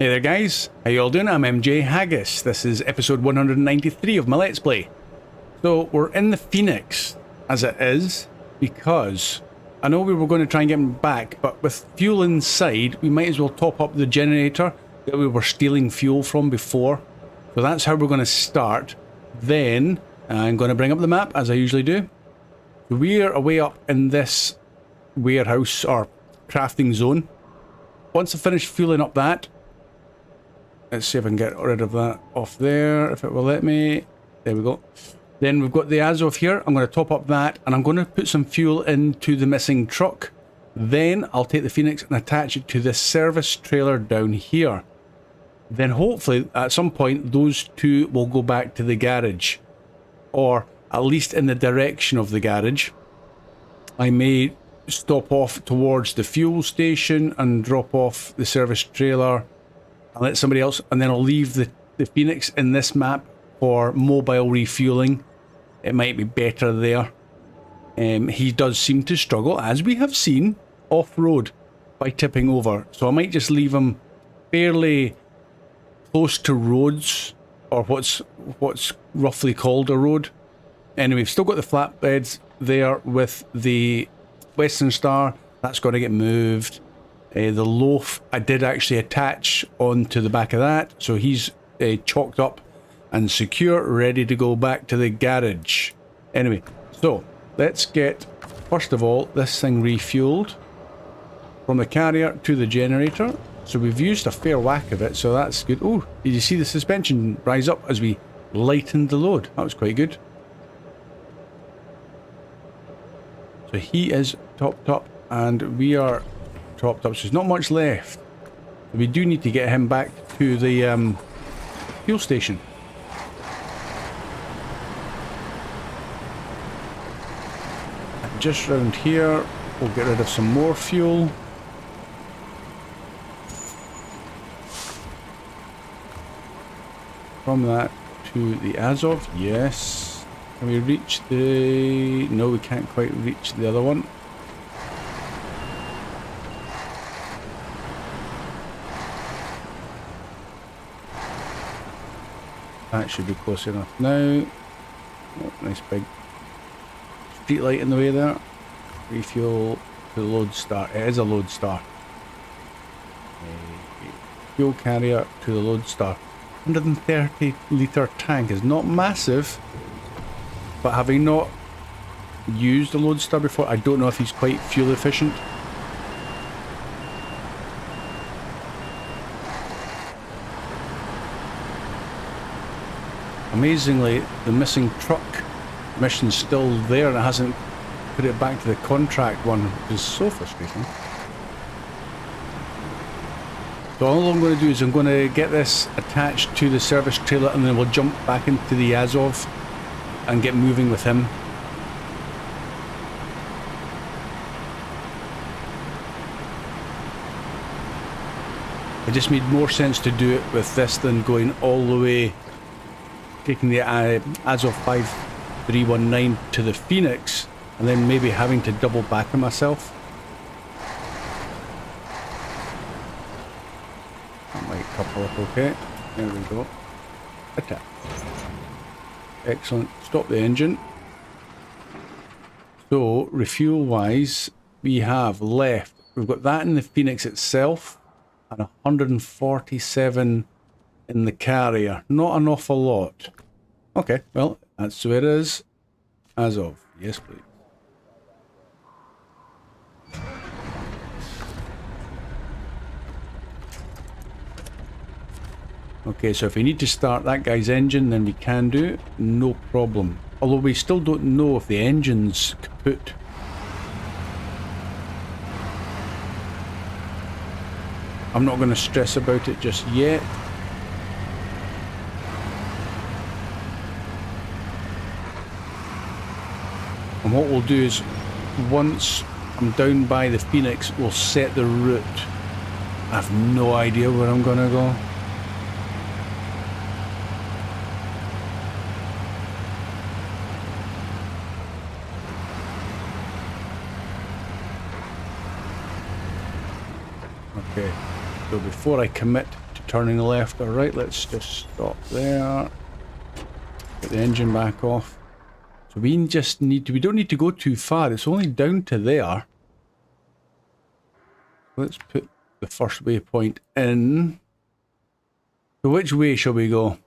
Hey there guys, how you all doing? I'm MJ Haggis. This is episode 193 of my Let's Play. So we're in the Phoenix as it is because I know we were going to try and get him back, but with fuel inside we might as well top up the generator that we were stealing fuel from before. So that's how we're going to start. Then I'm going to bring up the map as I usually do. We're away up in this warehouse or crafting zone. Once I finish fueling up that, let's see if I can get rid of that off there, if it will let me. There we go. Then we've got the Azov here. I'm going to top up that, and I'm going to put some fuel into the missing truck. Then I'll take the Phoenix and attach it to this service trailer down here. Then hopefully, at some point, those two will go back to the garage. Or at least in the direction of the garage. I may stop off towards the fuel station and drop off the service trailer. I'll let somebody else, and then I'll leave the Phoenix in this map for mobile refueling. It might be better there. He does seem to struggle, as we have seen, off-road by tipping over. So I might just leave him fairly close to roads, or what's roughly called a road. Anyway, we've still got the flatbeds there with the Western Star. That's got to get moved. The loaf I did actually attach onto the back of that, so he's chalked up and secure, ready to go back to the garage. Anyway, so let's get, first of all, this thing refueled from the carrier to the generator. So we've used a fair whack of it, so that's good. Oh, did you see the suspension rise up as we lightened the load? That was quite good. So he is topped up and we are topped up, so there's not much left. We do need to get him back to the fuel station. And just round here, we'll get rid of some more fuel. From that to the Azov, yes. Can we reach the... No, we can't quite reach the other one. That should be close enough now. Oh, nice big street light in the way there. Refuel to the Lodestar. It is a Lodestar. Fuel carrier to the Lodestar. 130 litre tank is not massive, but having not used a Lodestar before, I don't know if he's quite fuel efficient. Amazingly, the missing truck mission's still there and it hasn't put it back to the contract one, which is so frustrating. So all I'm going to do is I'm going to get this attached to the service trailer and then we'll jump back into the Azov and get moving with him. It just made more sense to do it with this than going all the way, taking the Azov 5319 to the Phoenix and then maybe having to double back on myself. That might couple up okay. There we go. Attack. Excellent. Stop the engine. So, refuel wise, we have left, we've got that in the Phoenix itself and 147 in the carrier. Not an awful lot. Okay, well, that's where it is. Azov. Yes, please. Okay, so if we need to start that guy's engine, then we can do, no problem. Although we still don't know if the engine's kaput. I'm not going to stress about it just yet. And what we'll do is, once I'm down by the Phoenix, we'll set the route. I have no idea where I'm going to go. Okay, so before I commit to turning left or right. Let's just stop there. Get the engine back off. So we just need to, we don't need to go too far. It's only down to there. Let's put the first waypoint in. So which way shall we go?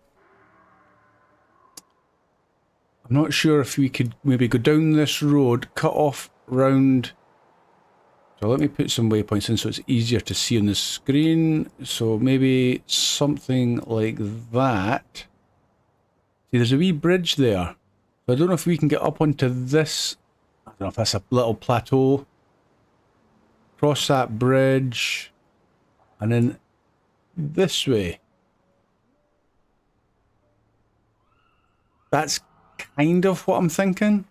I'm not sure if we could maybe go down this road, cut off round. So let me put some waypoints in so it's easier to see on the screen. So maybe something like that. See, there's a wee bridge there. So I don't know if we can get up onto this. I don't know if that's a little plateau. Cross that bridge. And then this way. That's kind of what I'm thinking.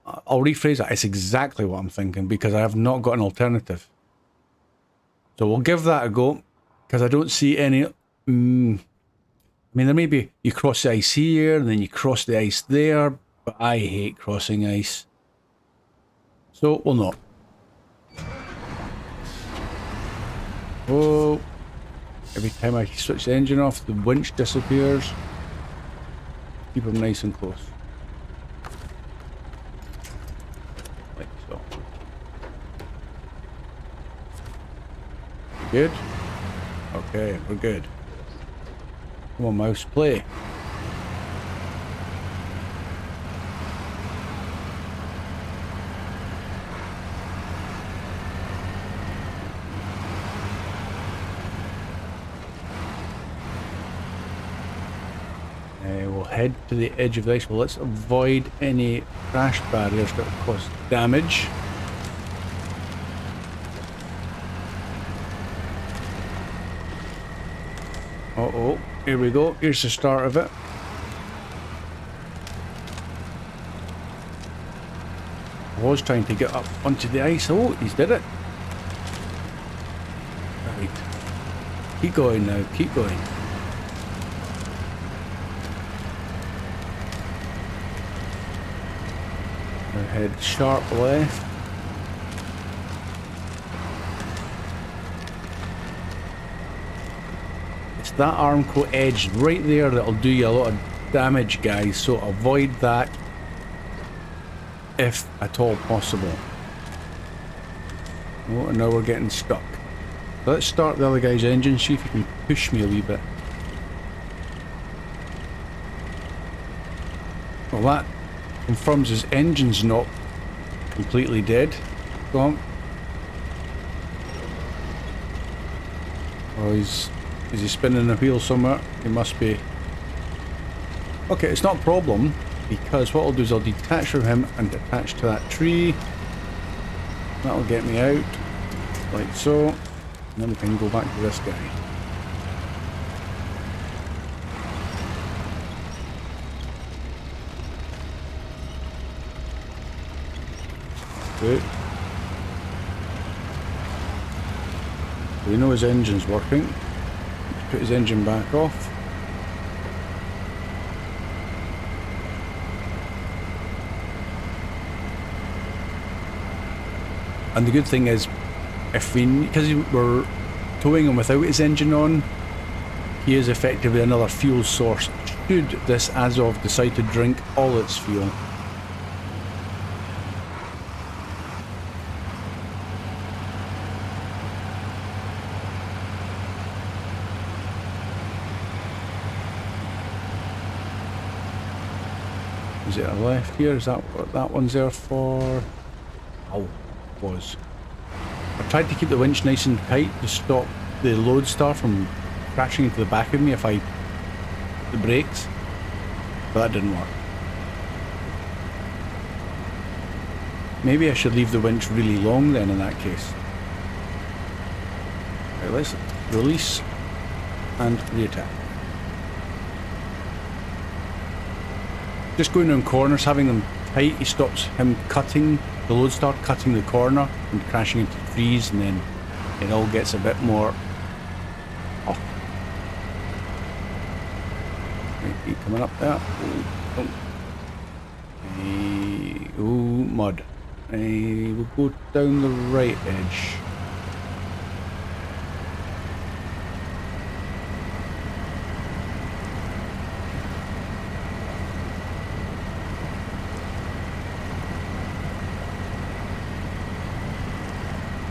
I'll rephrase that. It's exactly what I'm thinking because I have not got an alternative. So we'll give that a go because I don't see any... I mean, there may be you cross the ice here and then you cross the ice there, but I hate crossing ice. So we'll not. Oh, every time I switch the engine off, the winch disappears. Keep them nice and close. Like so. Good? Okay, we're good. Come on, mouse, play. We'll head to the edge of the ice. Well, let's avoid any crash barriers that will cause damage. Uh-oh, here we go. Here's the start of it. I was trying to get up onto the ice. Oh, he's did it. Right. Keep going now, keep going. Head sharp left. It's that Armco edge right there that'll do you a lot of damage, guys, so avoid that if at all possible. Oh, and now we're getting stuck. Let's start the other guy's engine, see if he can push me a wee bit. Well, that confirms his engine's not completely dead. Go on. Oh, is he spinning a wheel somewhere? He must be. Okay, it's not a problem because what I'll do is I'll detach from him and attach to that tree. That'll get me out, like so. And then we can go back to this guy. Good. We know his engine's working. Let's put his engine back off. And the good thing is, if we, because we're towing him without his engine on, he is effectively another fuel source. Should this Azov decide to drink all its fuel. Is it a left here? Is that what that one's there for? Oh, was. I tried to keep the winch nice and tight to stop the Lodestar from crashing into the back of me if I hit the brakes, but that didn't work. Maybe I should leave the winch really long then in that case. Right, let's release and reattack. Just going around corners, having them tight, he stops him cutting, the Lodestar cutting the corner and crashing into trees, and then it all gets a bit more... Oh. Right, keep coming up there. Oh, oh. Oh, mud. We'll go down the right edge.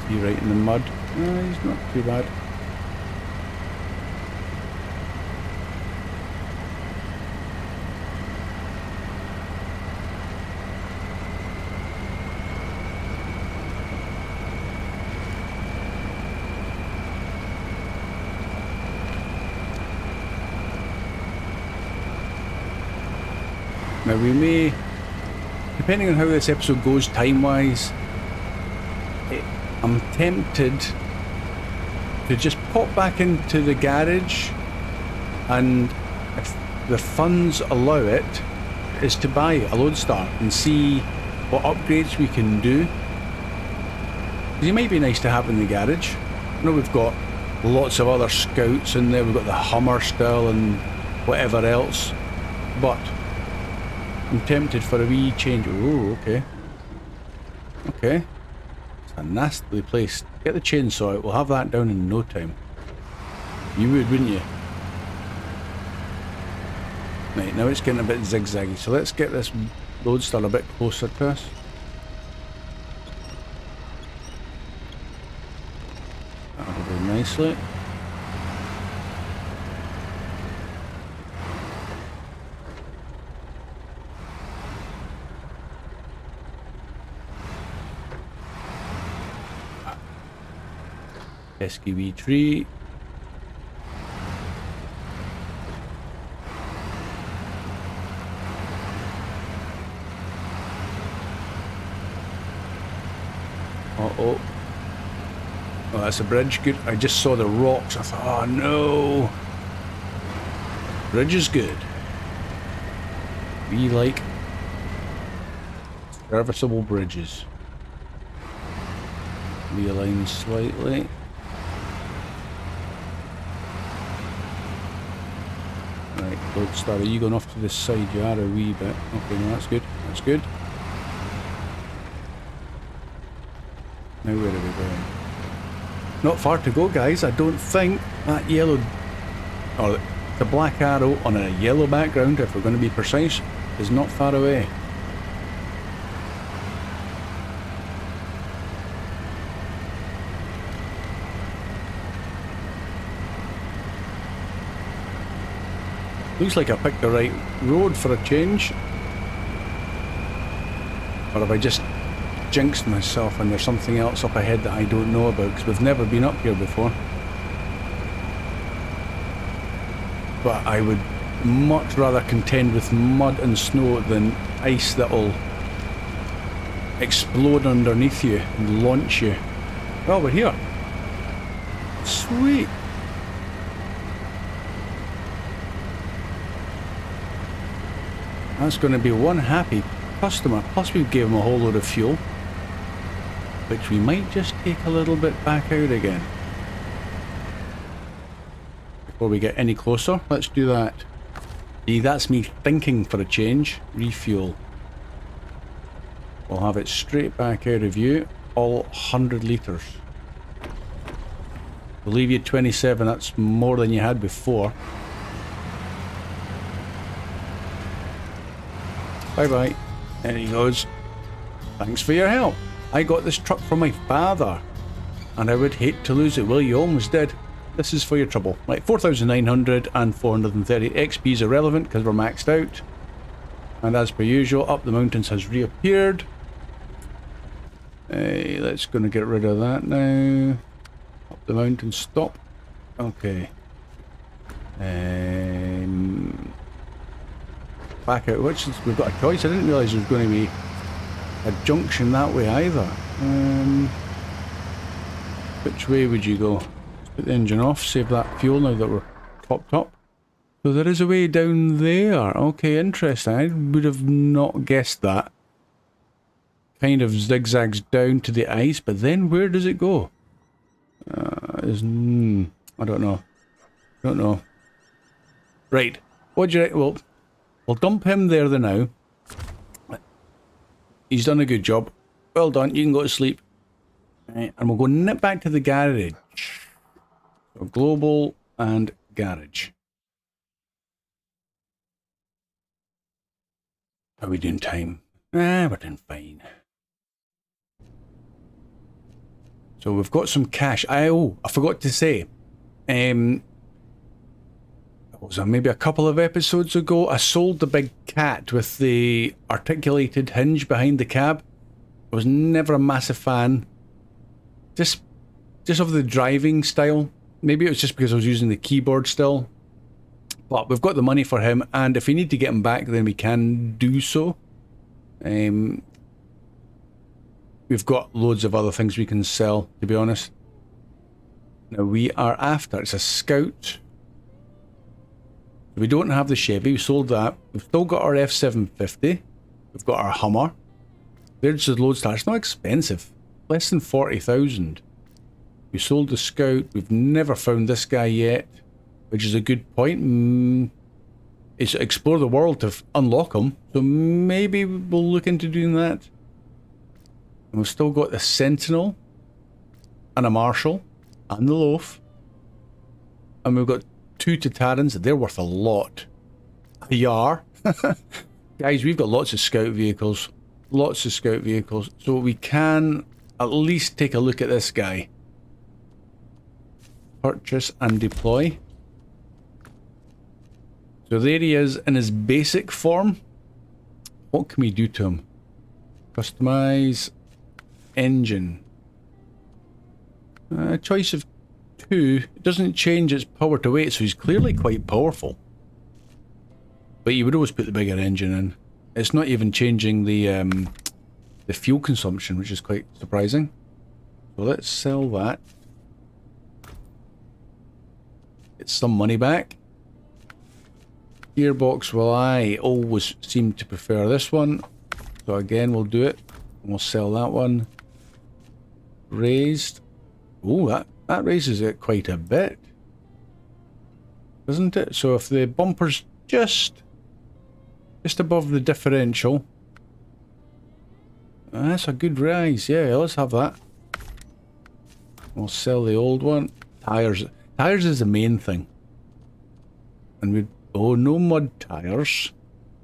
He right in the mud. He's not too bad. Now we may, depending on how this episode goes time-wise, I'm tempted to just pop back into the garage, and if the funds allow it, is to buy a Lodestar and see what upgrades we can do. It might be nice to have in the garage. I know we've got lots of other scouts in there, we've got the Hummer still and whatever else, but I'm tempted for a wee change. Oh, okay. Okay. It's a nastily placed. Get the chainsaw out. We'll have that down in no time. You would, wouldn't you? Right, now it's getting a bit zigzaggy. So let's get this Lodestar a bit closer to us. That'll do nicely. Pesky wee tree. Uh-oh. Oh, that's a bridge. Good. I just saw the rocks. I thought, oh no. Bridge is good. We like serviceable bridges. Realign slightly. Right, Lodestar, are you going off to this side? You are a wee bit. Okay, no, that's good. That's good. Now where are we going? Not far to go, guys. I don't think that yellow, or the black arrow on a yellow background, if we're going to be precise, is not far away. Looks like I picked the right road for a change. Or have I just jinxed myself and there's something else up ahead that I don't know about, because we've never been up here before. But I would much rather contend with mud and snow than ice that'll explode underneath you and launch you. Well, we're here. Sweet. That's going to be one happy customer. Plus we gave him a whole load of fuel, which we might just take a little bit back out again. Before we get any closer, let's do that. See, that's me thinking for a change. Refuel. We'll have it straight back out of view. All 100 litres. We'll leave you 27, that's more than you had before. Bye bye. There he goes. Thanks for your help. I got this truck from my father, and I would hate to lose it. Well, you almost did. This is for your trouble. Right, 4,900 and 430. XP is irrelevant because we're maxed out. And as per usual, Up the Mountains has reappeared. Hey, let's gonna get rid of that now. Up the mountain, stop. Okay. Back out, which is, we've got a choice. I didn't realise there was going to be a junction that way either. Which way would you go? Let's put the engine off, save that fuel now that we're topped up. So there is a way down there. Okay, interesting. I would have not guessed that. Kind of zigzags down to the ice, but then where does it go? I don't know. Don't know. Right. What do you reckon? Well, we'll dump him there the now. He's done a good job. Well done. You can go to sleep. Right, and we'll go nip back to the garage. So global and garage. How are we doing time? We're doing fine. So we've got some cash. I forgot to say. Was it maybe a couple of episodes ago? I sold the big cat with the articulated hinge behind the cab. I was never a massive fan. Just of the driving style. Maybe it was just because I was using the keyboard still. But we've got the money for him, and if we need to get him back, then we can do so. We've got loads of other things we can sell, to be honest. Now we are after, it's a Scout. We don't have the Chevy, we sold that. We've still got our F750. We've got our Hummer. There's the load star, it's not expensive. Less than 40,000. We sold the Scout, we've never found this guy yet, which is a good point. It's explore the world to unlock him, so maybe we'll look into doing that. And we've still got the Sentinel, and a Marshal, and the Loaf. And we've got 2 Tatarans, they're worth a lot. A Yar. Guys, we've got lots of Scout vehicles. Lots of Scout vehicles. So we can at least take a look at this guy. Purchase and deploy. So there he is in his basic form. What can we do to him? Customize engine. Choice of 2. It doesn't change its power to weight, so he's clearly quite powerful. But you would always put the bigger engine in. It's not even changing the fuel consumption, which is quite surprising. So let's sell that. Get some money back. Gearbox, well, I always seem to prefer this one. So again, we'll do it. And we'll sell that one. Raised. Oh, that raises it quite a bit. Doesn't it? So if the bumper's just above the differential. That's a good rise. Yeah, let's have that. We'll sell the old one. Tires. Tires is the main thing. And we... Oh, no mud tires,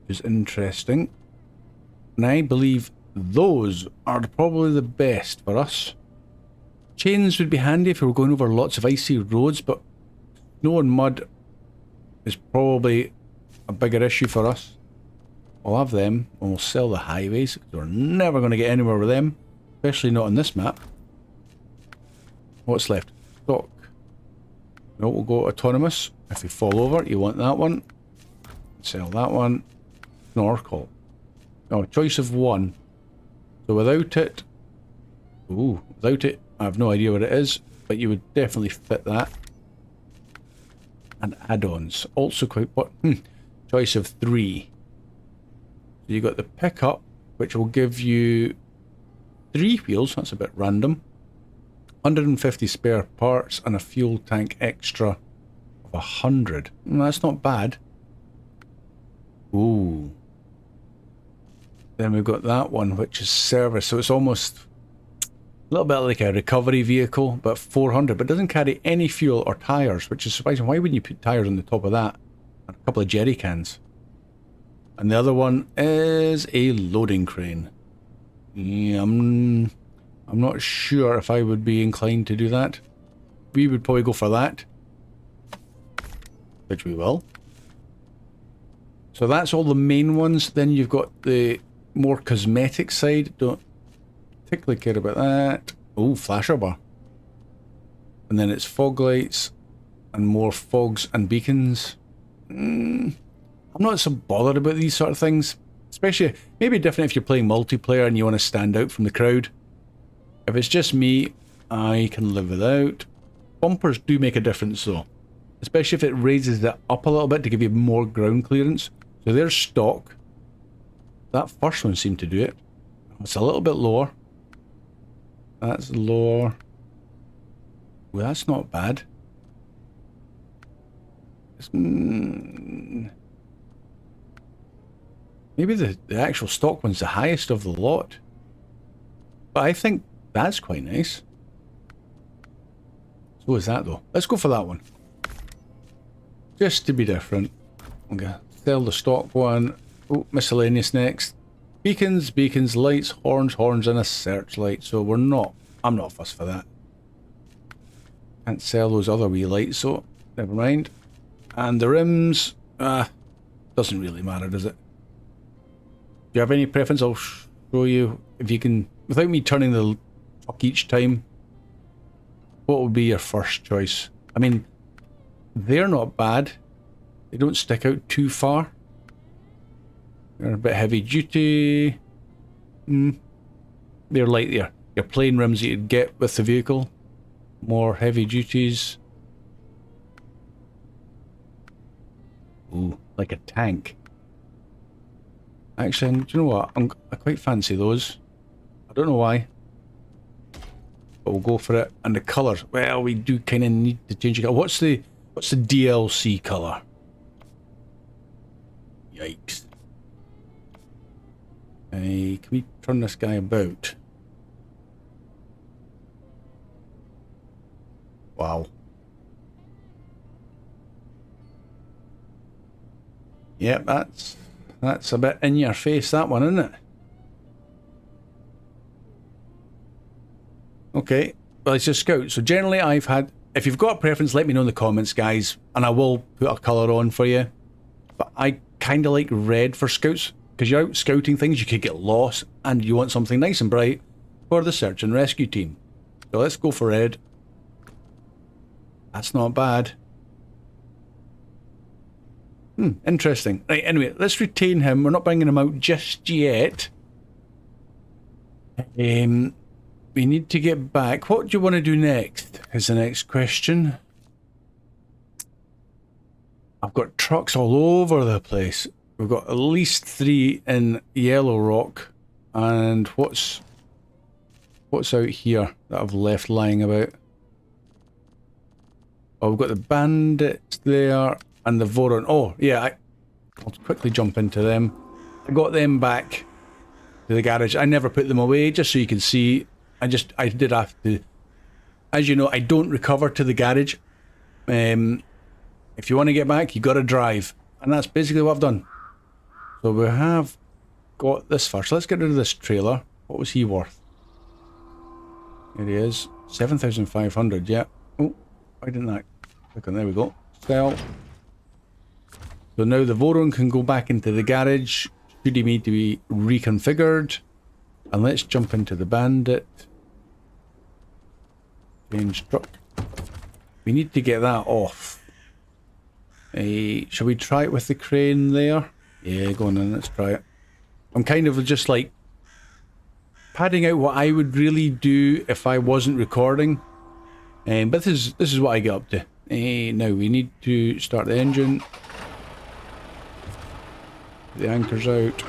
which is interesting. And I believe those are probably the best for us. Chains would be handy if we were going over lots of icy roads, but snow and mud is probably a bigger issue for us. We'll have them, and we'll sell the highways, because we're never going to get anywhere with them, especially not on this map. What's left? Stock. No, we'll go autonomous. If we fall over, you want that one. Sell that one. Snorkel. Oh, choice of 1. So without it... Ooh, without it, I have no idea what it is, but you would definitely fit that. And add-ons. Also quite... Choice of 3. So you got the pickup, which will give you 3 wheels. That's a bit random. 150 spare parts and a fuel tank extra of 100. That's not bad. Ooh. Then we've got that one, which is service. So it's almost a little bit like a recovery vehicle, but 400. But it doesn't carry any fuel or tyres, which is surprising. Why wouldn't you put tyres on the top of that? And a couple of jerry cans. And the other one is a loading crane. Yeah, I'm not sure if I would be inclined to do that. We would probably go for that. Which we will. So that's all the main ones. Then you've got the more cosmetic side. Don't particularly care about that. Oh, flasher bar. And then it's fog lights and more fogs and beacons. I'm not so bothered about these sort of things. Especially, maybe different if you're playing multiplayer and you want to stand out from the crowd. If it's just me, I can live without. Bumpers do make a difference though. Especially if it raises it up a little bit to give you more ground clearance. So there's stock. That first one seemed to do it. It's a little bit lower. That's lower. Well, that's not bad. Maybe the actual stock one's the highest of the lot. But I think that's quite nice. So is that though. Let's go for that one. Just to be different. Okay. Sell the stock one. Oh, miscellaneous next. Beacons, beacons, lights, horns, and a searchlight. So I'm not fussed for that. Can't sell those other wee lights, so never mind. And the rims, doesn't really matter, does it? Do you have any preference? I'll show you if you can, without me turning the truck each time. What would be your first choice? I mean, they're not bad. They don't stick out too far. They're a bit heavy duty. They're like your plain rims that you'd get with the vehicle. More heavy duties. Ooh, like a tank. Actually, do you know what? I quite fancy those. I don't know why. But we'll go for it. And the colours. Well, we do kind of need to change the colour. What's the DLC colour? Yikes. Can we turn this guy about? Wow. Yep, that's a bit in your face, that one, isn't it? Okay, well, it's a Scout. So generally I've had, if you've got a preference, let me know in the comments, guys, and I will put a colour on for you. But I kind of like red for Scouts, because you're out scouting things, you could get lost, and you want something nice and bright for the search and rescue team. So let's go for red. That's not bad. Interesting. Right, anyway, let's retain him. We're not bringing him out just yet. We need to get back. What do you want to do next? Is the next question. I've got trucks all over the place. We've got at least 3 in Yellow Rock. And what's out here that I've left lying about? Oh, we've got the Bandits there and the Voron. Oh, yeah, I'll quickly jump into them. I got them back to the garage. I never put them away, just so you can see. I did have to. As you know, I don't recover to the garage. If you want to get back, you got to drive. And that's basically what I've done. So we have got this first. So let's get rid of this trailer. What was he worth? Here he is. 7,500, yeah. Oh, why didn't I click on? There we go. Sell. So now the Voron can go back into the garage. Should he need to be reconfigured? And let's jump into the Bandit. Change truck. We need to get that off. Shall we try it with the crane there? Yeah, go on then, let's try it. I'm kind of just like padding out what I would really do if I wasn't recording. But this is what I get up to. Now we need to start the engine. The anchor's out.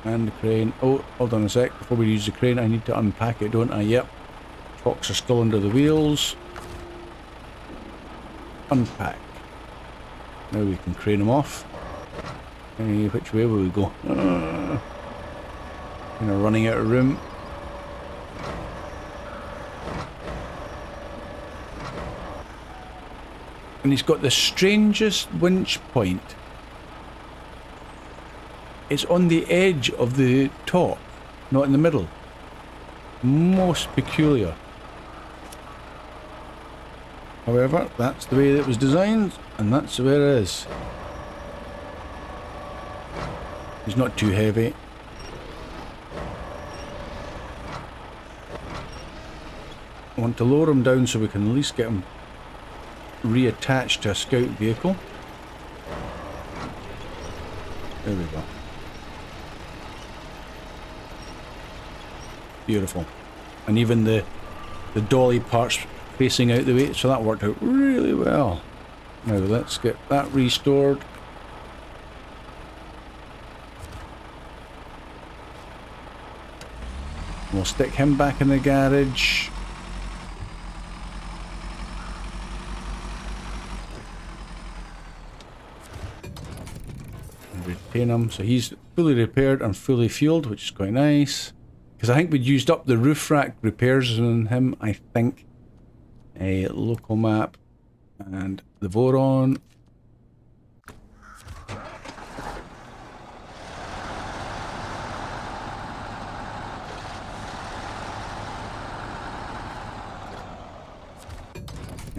And the crane. Oh, hold on a sec. Before we use the crane, I need to unpack it, don't I? Yep. Trucks are still under the wheels. Unpack. Now we can crane them off. Which way will we go? Kind of running out of room. And he's got the strangest winch point. It's on the edge of the top, not in the middle. Most peculiar. However, that's the way it was designed, and that's the way it is. He's not too heavy. I want to lower him down so we can at least get him reattached to a scout vehicle. There we go. Beautiful. And even the dolly parts facing out the way, so that worked out really well. Now let's get that restored. We'll stick him back in the garage. And retain him, so he's fully repaired and fully fueled, which is quite nice. Because I think we'd used up the roof rack repairs on him, I think. A local map and the Voron.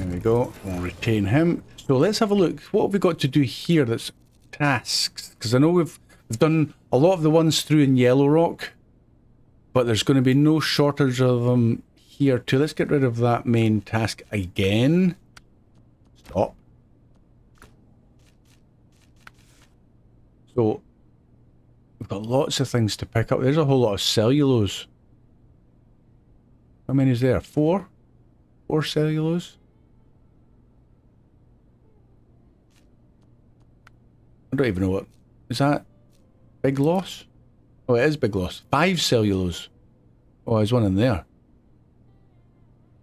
There we go. We'll retain him. So let's have a look. What have we got to do here that's tasks? Because I know we've done a lot of the ones through in Yellow Rock, but there's going to be no shortage of them here too. Let's get rid of that main task again. Stop. So we've got lots of things to pick up. There's a whole lot of cellulose. How many is there? 4? 4 cellulose? I don't even know what... Is that big loss? Oh, it is big loss. 5 cellulose. Oh, there's one in there.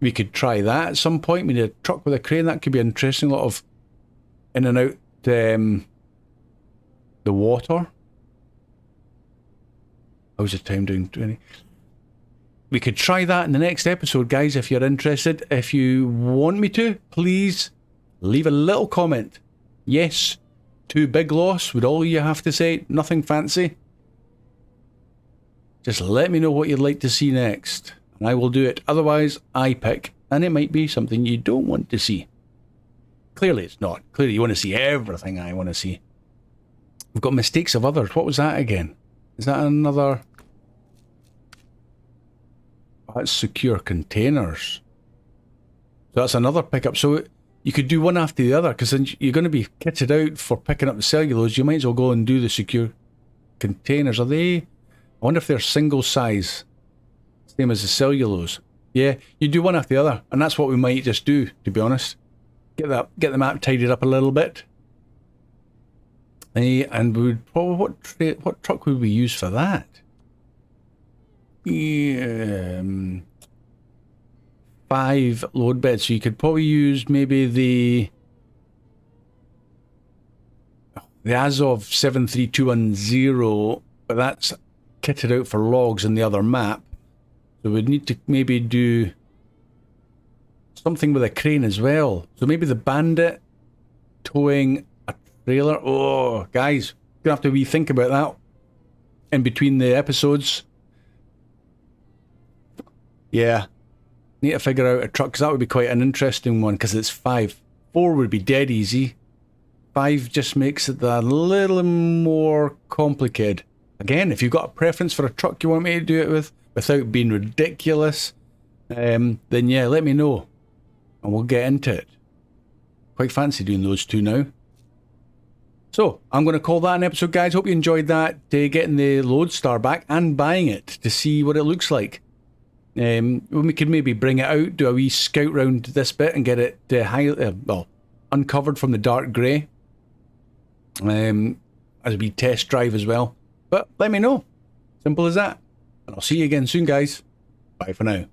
We could try that at some point. We need a truck with a crane. That could be interesting. A lot of in and out the water. How's the time doing? 20. We could try that in the next episode, guys, if you're interested. If you want me to, please leave a little comment. Yes, to big loss, would all you have to say. Nothing fancy. Just let me know what you'd like to see next, and I will do it. Otherwise, I pick, and it might be something you don't want to see. Clearly it's not. Clearly you want to see everything I want to see. We've got mistakes of others. What was that again? Is that another... That's secure containers. So that's another pickup. So you could do one after the other, because then you're going to be kitted out for picking up the cellulose. You might as well go and do the secure containers. Are they... I wonder if they're single size. Same as the cellulose. Yeah, you do one after the other. And that's what we might just do, to be honest. Get the map tidied up a little bit. And we would probably... What truck would we use for that? 5 load beds, so you could probably use maybe the Azov 73210, but that's kitted out for logs in the other map, so we'd need to maybe do something with a crane as well. So maybe the Bandit towing a trailer. Oh, guys, gonna have to rethink about that in between the episodes. Yeah, need to figure out a truck, because that would be quite an interesting one, because it's 5. 4 would be dead easy. 5 just makes it a little more complicated. Again, if you've got a preference for a truck you want me to do it with, without being ridiculous, then yeah, let me know, and we'll get into it. Quite fancy doing those two now. So, I'm going to call that an episode, guys. Hope you enjoyed that, getting the Lodestar back and buying it to see what it looks like. We could maybe bring it out, do a wee scout round this bit and get it uncovered from the dark grey. As a wee test drive as well. But let me know. Simple as that. And I'll see you again soon, guys. Bye for now.